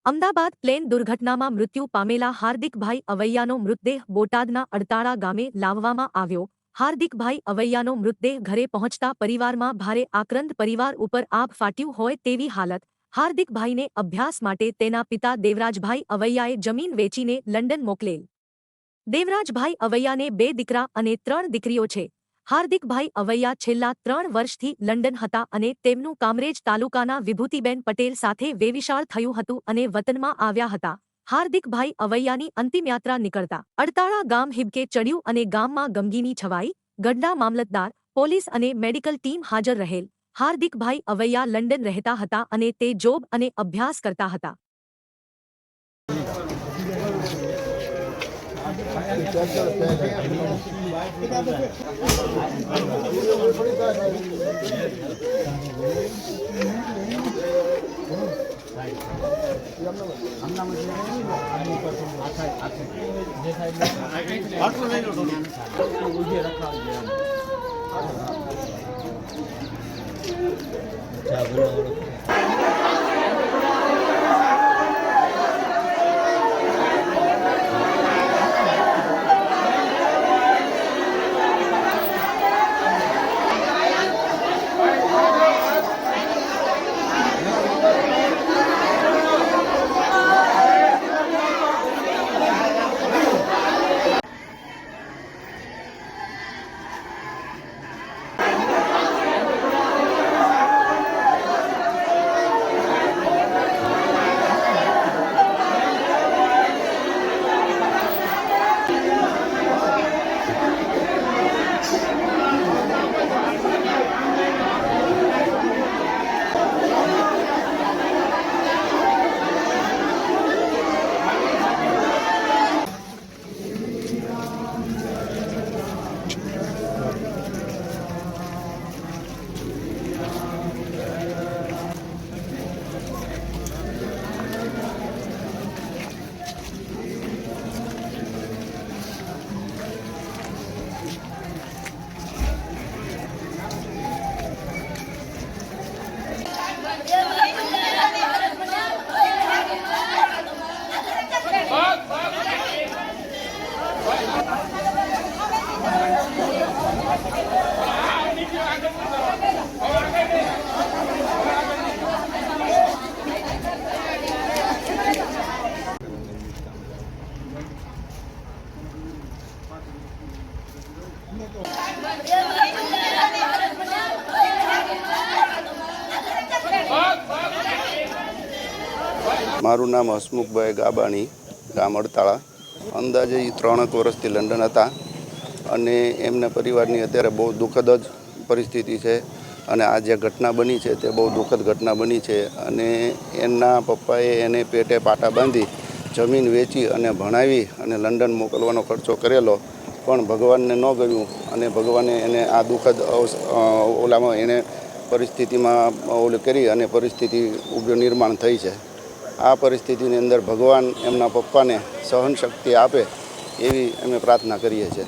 Ahmedabad plane દુર્ઘટનામાં મૃત્યુ પામેલા હાર્દિકભાઈ અવૈયાનો મૃતદેહ બોટાદના અડતાળા ગામે લાવવામાં આવ્યો। હાર્દિકભાઈ અવૈયાનો મૃતદેહ ઘરે પહોંચતા પરિવારમાં ભારે આક્રંદ। પરિવાર ઉપર આભ ફાટ્યું હોય તેવી હાલત। હાર્દિકભાઈને અભ્યાસ માટે તેના પિતા દેવરાજભાઈ અવૈયાએ જમીન વેચીને લંડન મોકલેલ। દેવરાજભાઈ અવૈયાને 2 દીકરા અને 3 દીકરીઓ છે। હાર્દિકભાઈ અવૈયા છેલ્લા 3 વર્ષથી લંડન હતા અને તેમનું કામરેજ તાલુકાના વિભૂતિબેન પટેલ સાથે વેવિશાળ થયું હતું અને વતનમાં આવ્યા હતા। હાર્દિકભાઈ અવૈયાની અંતિમયાત્રા નીકળતા અડતાળા ગામ હિબકે ચડ્યું અને ગામમાં ગમગીની છવાઈ। ગઢડા મામલતદાર, પોલીસ અને મેડિકલ ટીમ હાજર રહેલ। હાર્દિકભાઈ અવૈયા લંડન રહેતા હતા અને તે જોબ અને અભ્યાસ કરતા હતા। મારું નામ હસમુખભાઈ ગાબાણી, ગામ અડતાળા। અંદાજે 3 વર્ષથી લંડન હતા અને એમના પરિવારની અત્યારે બહુ દુઃખદ જ પરિસ્થિતિ છે અને આ જે ઘટના બની છે તે બહુ દુઃખદ ઘટના બની છે અને એમના પપ્પાએ એને પેટે પાટા બાંધી જમીન વેચી અને ભણાવી અને લંડન મોકલવાનો ખર્ચો કરેલો, પણ ભગવાનને ન ગયું અને ભગવાને એને આ દુઃખદ ઓલામાં એને પરિસ્થિતિમાં ઓલું કરી અને પરિસ્થિતિ નિર્માણ થઈ છે। આ પરિસ્થિતિની અંદર ભગવાન એમના પપ્પાને સહનશક્તિ આપે એવી અમે પ્રાર્થના કરીએ છીએ।